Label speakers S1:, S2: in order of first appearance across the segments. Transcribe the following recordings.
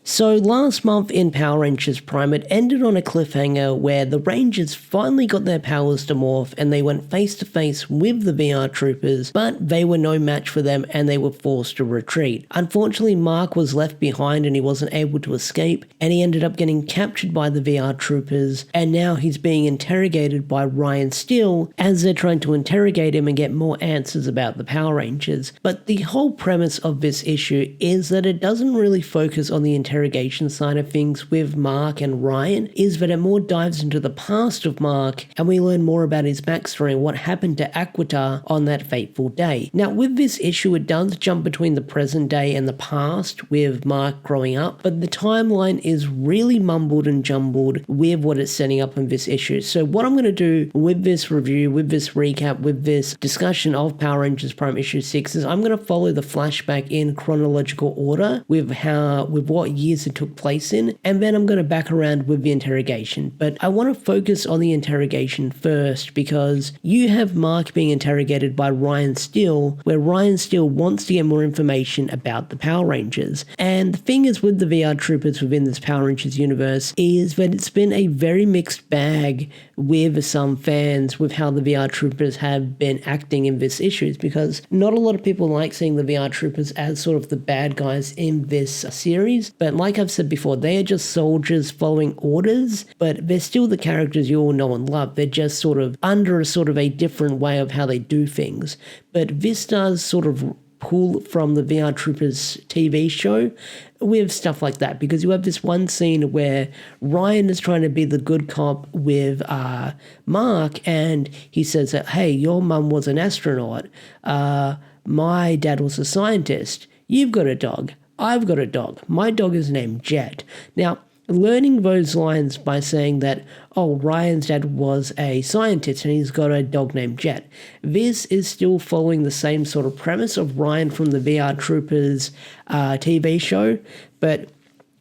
S1: So last month in Power Rangers Prime, it ended on a cliffhanger where the Rangers finally got their powers to morph and they went face to face with the VR troopers, but they were no match for them and they were forced to retreat. Unfortunately, Mark was left behind and he wasn't able to escape, and he ended up getting captured by the VR troopers, and now he's being interrogated by Ryan Steele as they're trying to interrogate him and get more answers about the Power Rangers. But the whole premise of this issue is that it doesn't really focus on the interrogation side of things with Mark and Ryan, is that it more dives into the past of Mark and we learn more about his backstory and what happened to Aquitar on that fateful day. Now with this issue, it does jump between the present day and the past with Mark growing up, but the timeline is really mumbled and jumbled with what it's setting up in this issue. So what I'm going to do with this review, with this recap, with this discussion of Power Rangers Prime issue 6 is I'm going to follow the flashback in chronological order with what years it took place in, and then I'm going to back around with the interrogation. But I want to focus on the interrogation first because you have Mark being interrogated by Ryan Steele, where Ryan Steele wants to get more information about the Power Rangers. And the thing is with the VR troopers within this Power Rangers universe is that it's been a very mixed bag with some fans with how the VR troopers have been acting in this issues, because not a lot of people like seeing the VR troopers as sort of the bad guys in this series. But like I've said before, they are just soldiers following orders, but they're still the characters you all know and love. They're just sort of under a different way of how they do things. But this does sort of pull from the VR Troopers TV show with stuff like that, because you have this one scene where Ryan is trying to be the good cop with Mark, and he says that, hey, your mum was an astronaut, my dad was a scientist, you've got a dog, I've got a dog, my dog is named Jet. Now, learning those lines by saying that, oh, Ryan's dad was a scientist and he's got a dog named Jet. This is still following the same sort of premise of Ryan from the VR Troopers TV show, but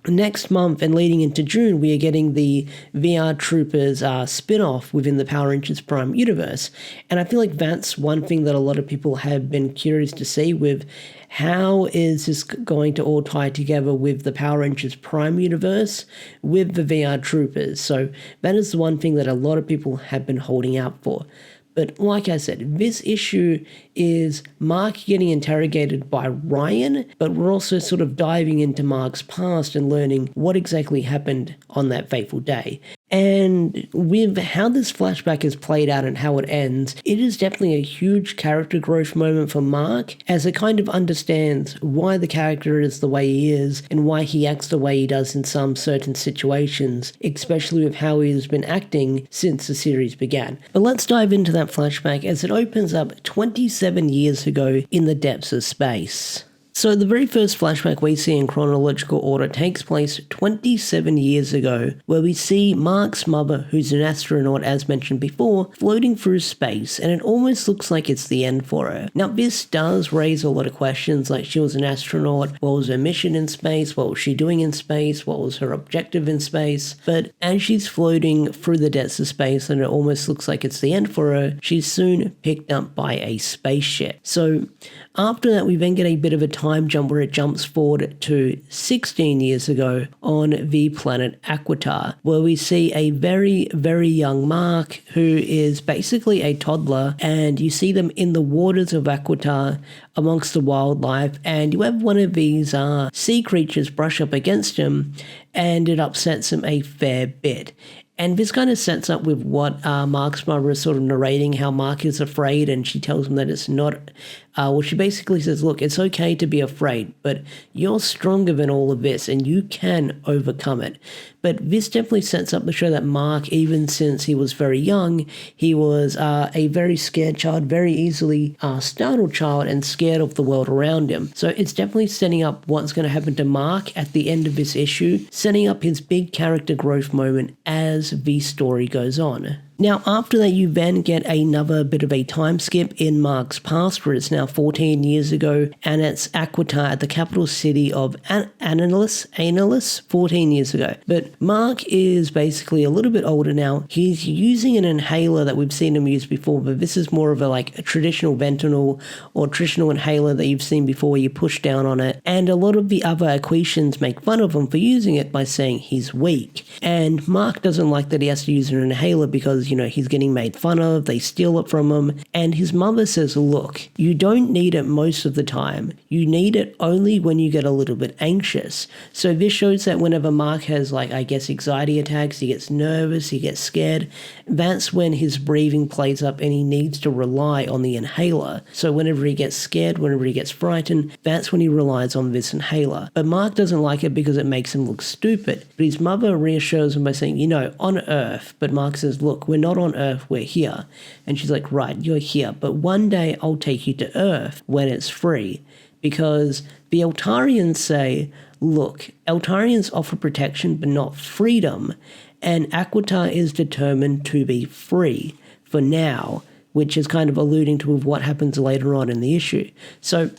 S1: next month and leading into June, we are getting the VR Troopers spin-off within the Power Rangers Prime universe. And I feel like that's one thing that a lot of people have been curious to see with how is this going to all tie together with the Power Rangers Prime universe with the VR Troopers. So that is the one thing that a lot of people have been holding out for. But like I said, this issue is Mark getting interrogated by Ryan, but we're also sort of diving into Mark's past and learning what exactly happened on that fateful day. And with how this flashback is played out and how it ends, it is definitely a huge character growth moment for Mark, as it kind of understands why the character is the way he is and why he acts the way he does in some certain situations, especially with how he has been acting since the series began. But let's dive into that flashback as it opens up 27 years ago in the depths of space. So the very first flashback we see in chronological order takes place 27 years ago, where we see Mark's mother, who's an astronaut as mentioned before, floating through space, and it almost looks like it's the end for her. Now this does raise a lot of questions, like she was an astronaut, what was her mission in space, what was she doing in space, what was her objective in space, but as she's floating through the depths of space and it almost looks like it's the end for her, she's soon picked up by a spaceship. So after that, we then get a bit of a time jump where it jumps forward to 16 years ago on the planet Aquitar, where we see a very, very young Mark who is basically a toddler, and you see them in the waters of Aquitar amongst the wildlife, and you have one of these sea creatures brush up against him, and it upsets him a fair bit. And this kind of sets up with what Mark's mother is sort of narrating, how Mark is afraid, and she tells him that it's not, well, she basically says, look, it's okay to be afraid, but you're stronger than all of this, and you can overcome it. But this definitely sets up the show that Mark, even since he was very young, he was a very scared child, very easily startled child, and scared of the world around him. So it's definitely setting up what's going to happen to Mark at the end of this issue, setting up his big character growth moment as the story goes on. Now, after that, you then get another bit of a time skip in Mark's past, where it's now 14 years ago, and it's Aquitar at the capital city of Analis, 14 years ago. But Mark is basically a little bit older now. He's using an inhaler that we've seen him use before, but this is more of a traditional Ventinal or traditional inhaler that you've seen before, where you push down on it. And a lot of the other Aquitians make fun of him for using it by saying he's weak. And Mark doesn't like that he has to use an inhaler because, he's getting made fun of, they steal it from him. And his mother says, look, you don't need it most of the time. You need it only when you get a little bit anxious. So this shows that whenever Mark has, anxiety attacks, he gets nervous, he gets scared, that's when his breathing plays up and he needs to rely on the inhaler. So whenever he gets scared, whenever he gets frightened, that's when he relies on this inhaler. But Mark doesn't like it because it makes him look stupid. But his mother reassures him by saying, on Earth. But Mark says, look, we're not on Earth, we're here. And she's like, right, you're here, but one day I'll take you to Earth when it's free. Because the Eltarians say, look, Eltarians offer protection but not freedom, and Aquitar is determined to be free for now, which is kind of alluding to what happens later on in the issue. So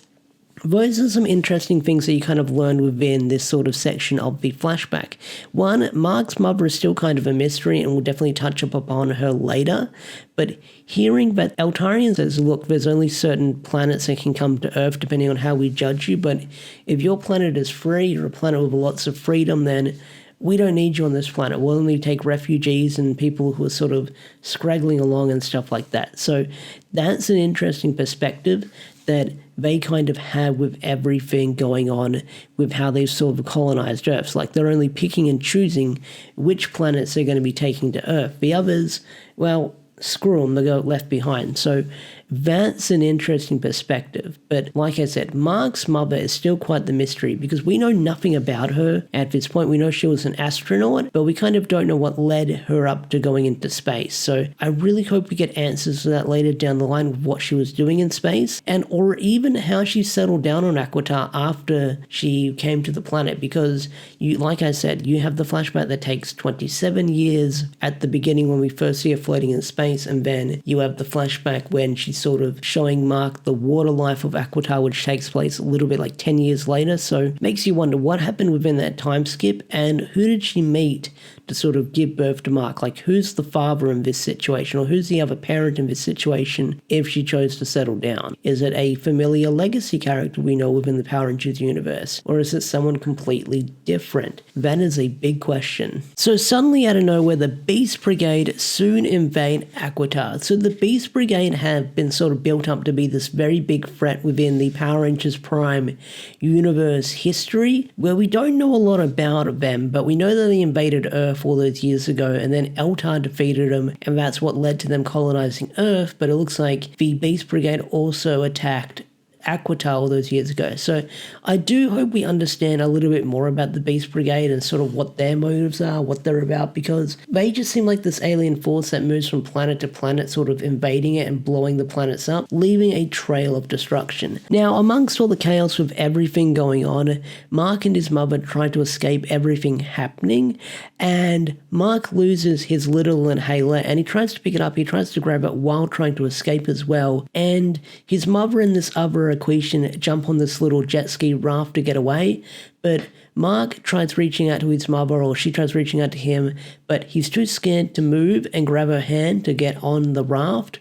S1: those are some interesting things that you kind of learn within this sort of section of the flashback. One, Mark's mother is still kind of a mystery, and we'll definitely touch up upon her later. But hearing that Eltarian says, look, there's only certain planets that can come to Earth depending on how we judge you, but if your planet is free, you're a planet with lots of freedom, then we don't need you on this planet. We'll only take refugees and people who are sort of scraggling along and stuff like that. So that's an interesting perspective that they kind of have with everything going on with how they've sort of colonized Earth. Like they're only picking and choosing which planets they're going to be taking to Earth. The others, well, screw them, they go left behind. So that's an interesting perspective. But like I said, Mark's mother is still quite the mystery because we know nothing about her at this point. We know she was an astronaut, but we kind of don't know what led her up to going into space. So I really hope we get answers to that later down the line with what she was doing in space, and or even how she settled down on Aquitar after she came to the planet, because like I said, you have the flashback that takes 27 years at the beginning when we first see her floating in space, and then you have the flashback when she's sort of showing Mark the water life of Aquitar, which takes place a little bit 10 years later. So makes you wonder what happened within that time skip, and who did she meet to sort of give birth to Mark? Who's the father in this situation, or who's the other parent in this situation if she chose to settle down? Is it a familiar legacy character we know within the Power Rangers universe, or is it someone completely different? That is a big question. So suddenly out of nowhere, the Beast Brigade soon invade Aquitar. So the Beast Brigade have been sort of built up to be this very big threat within the Power Rangers Prime universe history, where we don't know a lot about them, but we know that they invaded Earth all those years ago, and then Eltar defeated them, and that's what led to them colonizing Earth. But it looks like the Beast Brigade also attacked Aquitar all those years ago. So I do hope we understand a little bit more about the Beast Brigade and sort of what their motives are, what they're about, because they just seem like this alien force that moves from planet to planet, sort of invading it and blowing the planets up, leaving a trail of destruction. Now, amongst all the chaos with everything going on, Mark and his mother try to escape everything happening, and Mark loses his little inhaler, and he tries to pick it up, he tries to grab it while trying to escape as well, and his mother and this other Aquitian jump on this little jet ski raft to get away, but Mark tries reaching out to his mother, or she tries reaching out to him, but he's too scared to move and grab her hand to get on the raft,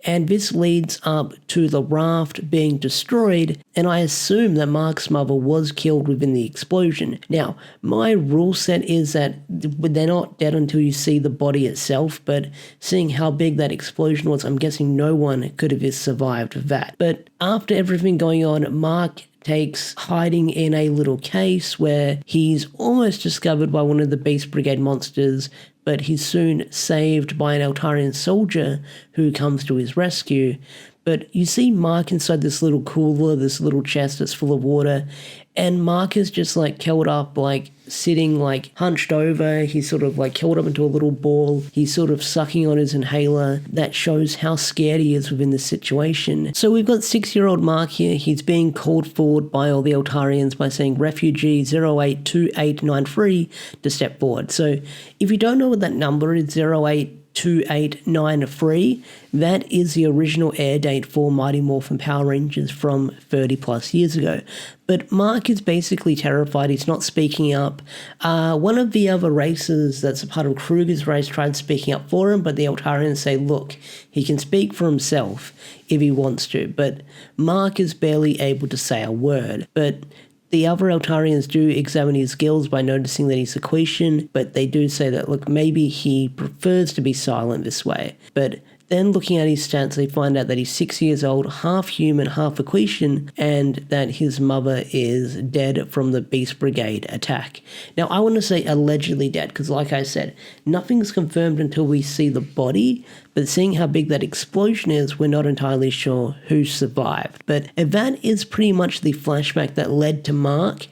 S1: and this leads up to the raft being destroyed, and I assume that Mark's mother was killed within the explosion. Now, my rule set is that they're not dead until you see the body itself, but seeing how big that explosion was, I'm guessing no one could have survived that. But after everything going on, Mark takes hiding in a little case where he's almost discovered by one of the Beast Brigade monsters, but he's soon saved by an Eltarian soldier who comes to his rescue. But you see Mark inside this little cooler, this little chest that's full of water, and Mark is just curled up, sitting hunched over. He's sort of curled up into a little ball. He's sort of sucking on his inhaler. That shows how scared he is within this situation. So we've got 6-year-old Mark here. He's being called forward by all the Eltarians by saying refugee 082893 to step forward. So if you don't know what that number is, 08 2893. That is the original air date for Mighty Morphin Power Rangers from 30 plus years ago. But Mark is basically terrified. He's not speaking up. One of the other racers that's a part of Kruger's race tried speaking up for him, but the Eltarians say, look, he can speak for himself if he wants to. But Mark is barely able to say a word. But the other Eltarians do examine his skills by noticing that he's Sequitian, but they do say that, look, maybe he prefers to be silent this way. But then looking at his stats, they find out that he's 6 years old, half human, half Sequitian, and that his mother is dead from the Beast Brigade attack. Now, I want to say allegedly dead, because like I said, nothing's confirmed until we see the body, but seeing how big that explosion is, we're not entirely sure who survived. But that is pretty much the flashback that led to Mark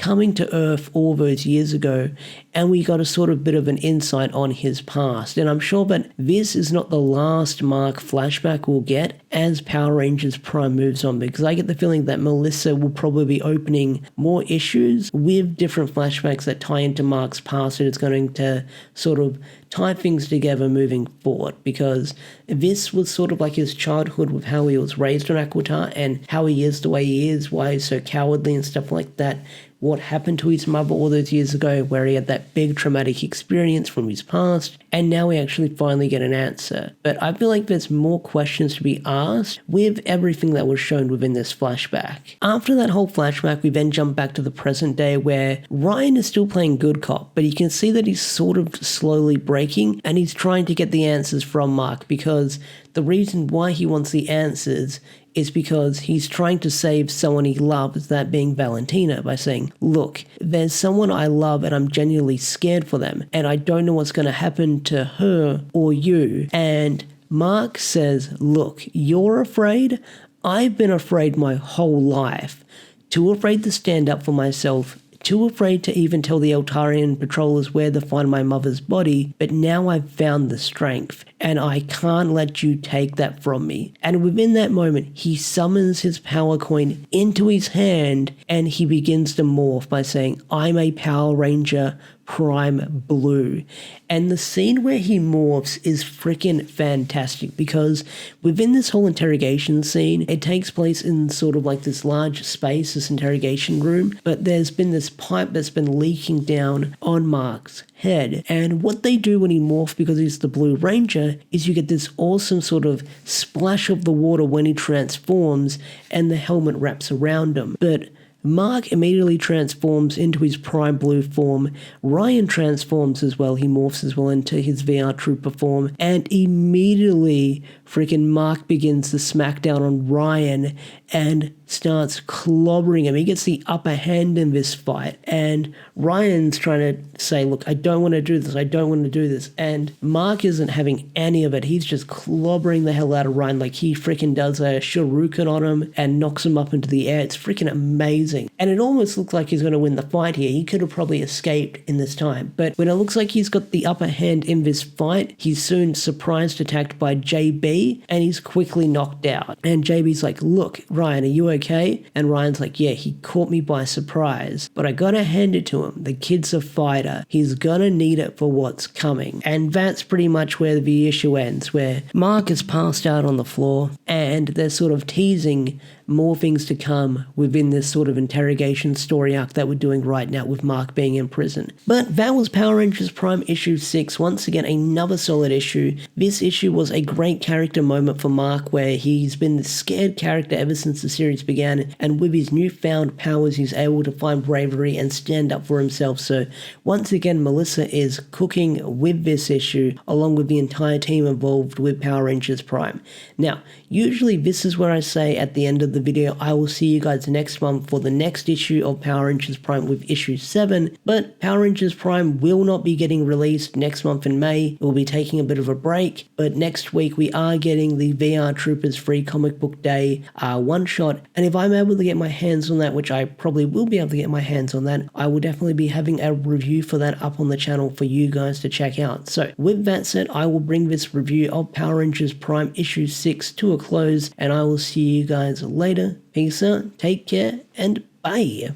S1: coming to Earth all those years ago, and we got a sort of bit of an insight on his past. And I'm sure that this is not the last Mark flashback we'll get as Power Rangers Prime moves on, because I get the feeling that Melissa will probably be opening more issues with different flashbacks that tie into Mark's past, and it's going to sort of tie things together moving forward, because this was sort of like his childhood with how he was raised on Aquitar and how he is the way he is, why he's so cowardly and stuff like that. What happened to his mother all those years ago, where he had that big traumatic experience from his past, and now we actually finally get an answer. But I feel like there's more questions to be asked with everything that was shown within this flashback. After that whole flashback, we then jump back to the present day where Ryan is still playing good cop, but you can see that he's sort of slowly breaking, and he's trying to get the answers from Mark, because the reason why he wants the answers is because he's trying to save someone he loves, that being Valentina, by saying, look, there's someone I love and I'm genuinely scared for them, and I don't know what's going to happen to her or you. And Mark says, look, you're afraid? I've been afraid my whole life. Too afraid to stand up for myself, too afraid to even tell the Eltarian patrollers where to find my mother's body, but now I've found the strength, and I can't let you take that from me. And within that moment, he summons his power coin into his hand, and he begins to morph by saying, I'm a Power Ranger Prime Blue. And the scene where he morphs is freaking fantastic, because within this whole interrogation scene, it takes place in sort of like this large space, this interrogation room, but there's been this pipe that's been leaking down on Mark's head. And what they do when he morphs, because he's the Blue Ranger, is you get this awesome sort of splash of the water when he transforms, and the helmet wraps around him. But Mark immediately transforms into his Prime Blue form. Ryan transforms as well. He morphs as well into his VR Trooper form. And immediately, freaking Mark begins to smack down on Ryan and starts clobbering him. He gets the upper hand in this fight. And Ryan's trying to say, look, I don't want to do this. I don't want to do this. And Mark isn't having any of it. He's just clobbering the hell out of Ryan. Like he freaking does a shuriken on him and knocks him up into the air. It's freaking amazing. And it almost looks like he's going to win the fight here. He could have probably escaped in this time. But when it looks like he's got the upper hand in this fight, he's soon surprised attacked by JB, and he's quickly knocked out. And JB's like, look, Ryan, are you okay? And Ryan's like, yeah, he caught me by surprise, but I gotta hand it to him. The kid's a fighter. He's gonna need it for what's coming. And that's pretty much where the issue ends, where Mark is passed out on the floor, and they're sort of teasing more things to come within this sort of interrogation story arc that we're doing right now with Mark being in prison. But that was Power Rangers Prime issue 6. Once again, another solid issue. This issue was a great character moment for Mark, where he's been the scared character ever since the series began, and with his newfound powers, he's able to find bravery and stand up for himself. So once again, Melissa is cooking with this issue, along with the entire team involved with Power Rangers Prime. Now, usually this is where I say at the end of the video, I will see you guys next month for the next issue of Power Rangers Prime with issue 7, but Power Rangers Prime will not be getting released next month in May. We'll be taking a bit of a break, but next week we are getting the VR Troopers Free Comic Book Day one-shot, and if I'm able to get my hands on that, which I probably will be able to get my hands on that, I will definitely be having a review for that up on the channel for you guys to check out. So with that said, I will bring this review of Power Rangers Prime issue 6 to a close, and I will see you guys later. Peace out, take care, and bye.